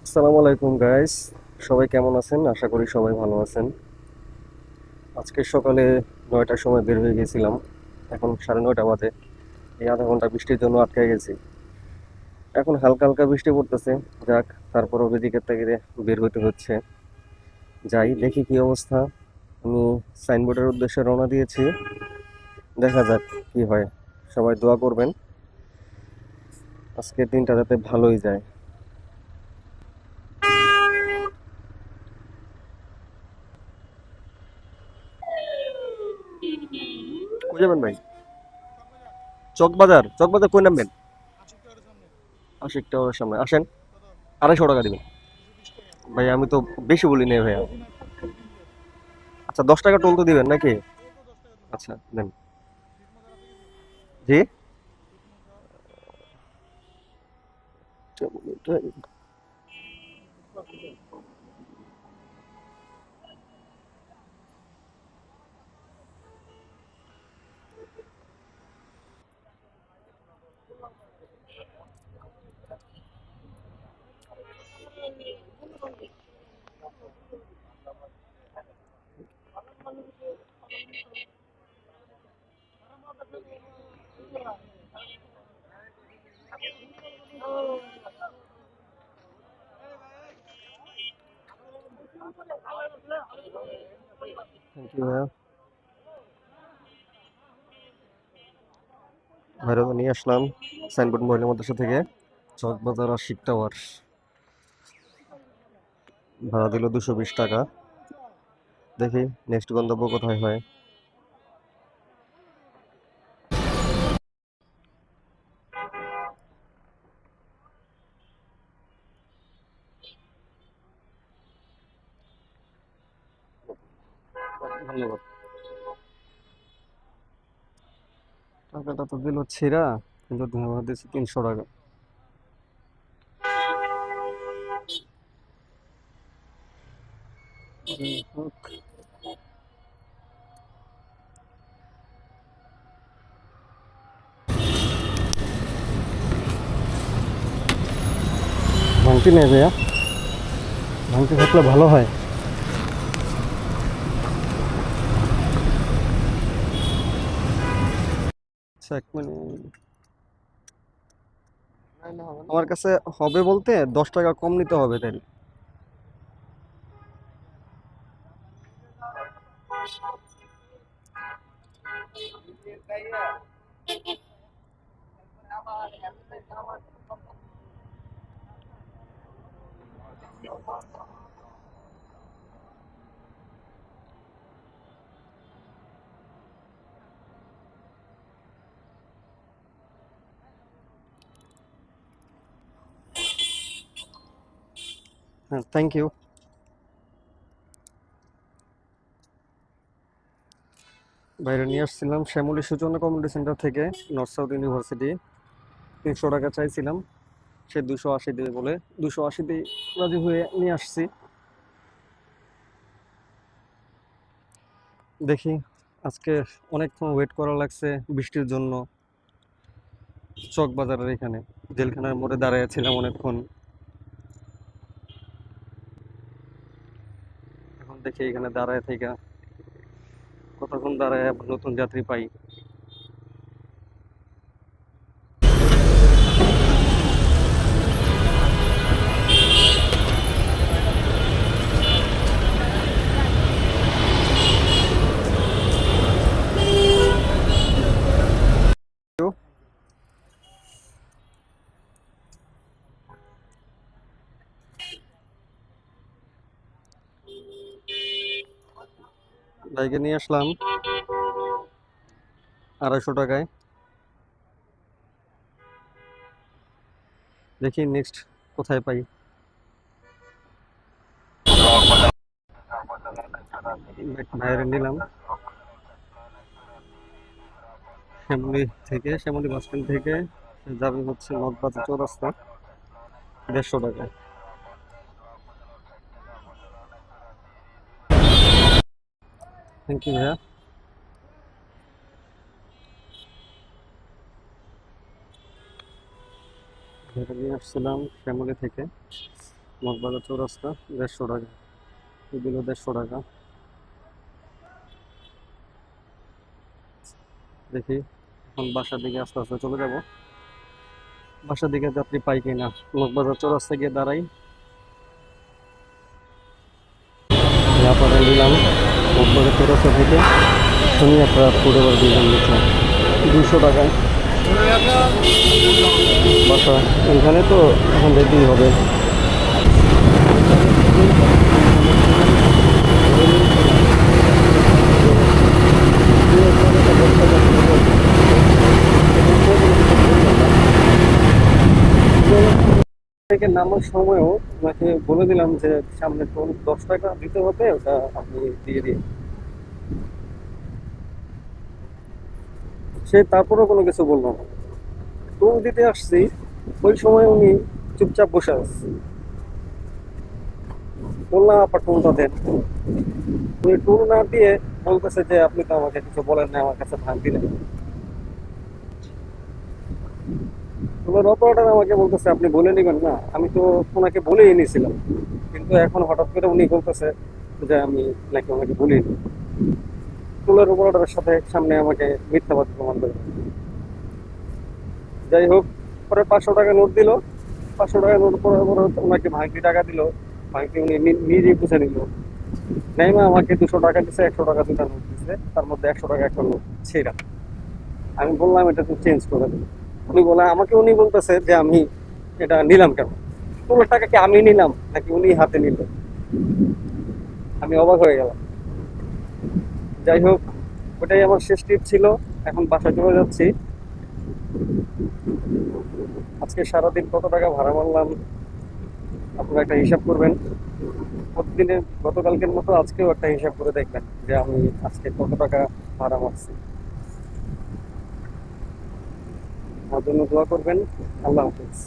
আসসালামু আলাইকুম গাইস, সবাই কেমন আছেন? আশা করি সবাই ভালো আছেন। আজকে সকালে 9টার সময় বের হয়ে গেছিলাম। এখন 9:30 বাজে। এই আধা ঘন্টা বৃষ্টির জন্য আটকে গেছি। এখন হালকা হালকা বৃষ্টি পড়তেছে। যাক, তারপরও ওদিকের থেকে বের হতে হচ্ছে। যাই দেখি কি অবস্থা। আমি সাইনবোর্ডের উদ্দেশ্যে রওনা দিয়েছি। দেখা যাক কি হয়। সবাই দোয়া করবেন আজকের দিনটা যাতে ভালোই যায়। কই যাবেন ভাই? চকবাজার? চকবাজার কই নামবেন? আশিক টাওয়ারের সামনে আসেন। 250 টাকা দিবেন। ভাই আমি তো বেশি বলি নাই ভাইয়া। আচ্ছা, 10 টাকা টোল তো দিবেন নাকি? আচ্ছা দেন। জি। থ্যাংক ইউ ভাইয়া। ভাইরা নিয়ে আসলাম সাইনবোর্ড মহিলা মাদ্রাসা থেকে। চকবাজার আশিক টাওয়ার। ভাড়া দিল 220 টাকা। দেখি নেক্সট গন্তব্য কোথায় হয়। ধন্যবাদ। টাকাটা তো দিল ছিঁড়া, কিন্তু ধন্যবাদ দিচ্ছে 300 টাকা। হোক। ভাঙতি নেই ভাইয়া, ভাঙতি থাকলে ভালো হয়। আচ্ছা, 1 মিনিট। আমার কাছে হবে বলতে 10 টাকা কম নিতে হবে তাই। হ্যাঁ, থ্যাংক ইউ। বাইরে নিয়ে আসছিলাম শ্যামলী সূচনা কমিউনিটি সেন্টার থেকে, নর্থ সাউথ ইউনিভার্সিটি। 300 টাকা চাইছিলাম, সে 280 দেবে বলে 280 রাজি হয়ে নিয়ে আসছি। দেখি, আজকে অনেকক্ষণ ওয়েট করা লাগছে বৃষ্টির জন্য। চক বাজারের এখানে জেলখানার মোড়ে দাঁড়ায় ছিলাম অনেকক্ষণ। এখন দেখি এখানে দাঁড়ায় থেকে কতক্ষণ দাঁড়ায় আবার নতুন যাত্রী পাই। বাইকে নিয়ে আসলাম 250 টাকায়। দেখি নেক্সট কোথায় পাই। বাইরে নিলাম শ্যামলী বাস স্ট্যান্ড থেকে। যাবে হচ্ছে মগবাজার চৌরাস্তা। 150 টাকা। থ্যাংক ইউ ভাইয়া। বাইরে নিয়ে আসছিলাম শ্যামলী থেকে। মগবাজার চৌরাস্তা 150 টাকা, এগুলো 150 টাকা। দেখি এখন বাসার দিকে আস্তে আস্তে চলে যাব। বাসার দিকে যাত্রী পাই কিনা। মগবাজার চৌরাস্তা গিয়ে দাঁড়াই, তারপরে নিলাম মগবাজার চৌরাস্তা থেকে শনিয়াত্রা ফুডওভার দিলাম নিচে 200 টাকায়। বাসা এখানে তো এখন যেতেই হবে। থেকে নামার সময়ও ওনাকে বলে দিলাম যে সামনে টোল 10 টাকা দিতে হবে, ওটা আপনি দিয়ে দিন। সে তারপরেও কোনো কিছু বললো না। টোল দিতে আসছি, ওই সময় উনি চুপচাপ বসে আছে। বললাম আপা টোলটা দেন, উনি টোল না দিয়ে বলতেছে যে আপনি তো আমাকে কিছু বলেন না, আমার কাছে ভাগ দিলেন। টোলের অপারেটর আমাকে বলতেছে আপনি বলে নেবেন না, আমি তো ওনাকে বলেই এনেছিলাম, কিন্তু এখন হঠাৎ করে উনি বলতেছে যে আমি নাকি ওনাকে বলিনি। টোলের অপারেটরের সাথে সামনে আমাকে মিথ্যাবাদী প্রমাণ করে। যাই হোক, পরে 500 টাকা নোট দিল। 500 টাকা নোট পরে পরে ওনাকে ভাঙতি টাকা দিল। ভাঙতি উনি নিজেই বুঝে নিল। নাইমা আমাকে 200 টাকা দিছে, 100 টাকা দুটা নোট দিছে, তার মধ্যে 100 টাকা একটা নোট ছেঁড়া। আমি বললাম এটা তো চেঞ্জ করে দিন। উনি বলতেছে যে আমি এটা নিলাম কেন, পুরো টাকা কি আমি নিলাম নাকি উনি হাতে নিল? আমি অবাক হয়ে গেলাম। যাই হোক, ওটাই আমার শেষ ট্রিপ ছিল। এখন বাসায় চলে যাচ্ছি। আজকে সারাদিন কত টাকা ভাড়া মারলাম আপনারা একটা হিসাব করবেন। প্রতিদিনের গতকালকের মতো আজকেও একটা হিসাব করে দেখবেন যে আমি আজকে কত টাকা ভাড়া মারছি। আমার জন্য দোয়া করবেন। আল্লাহ হাফিজ।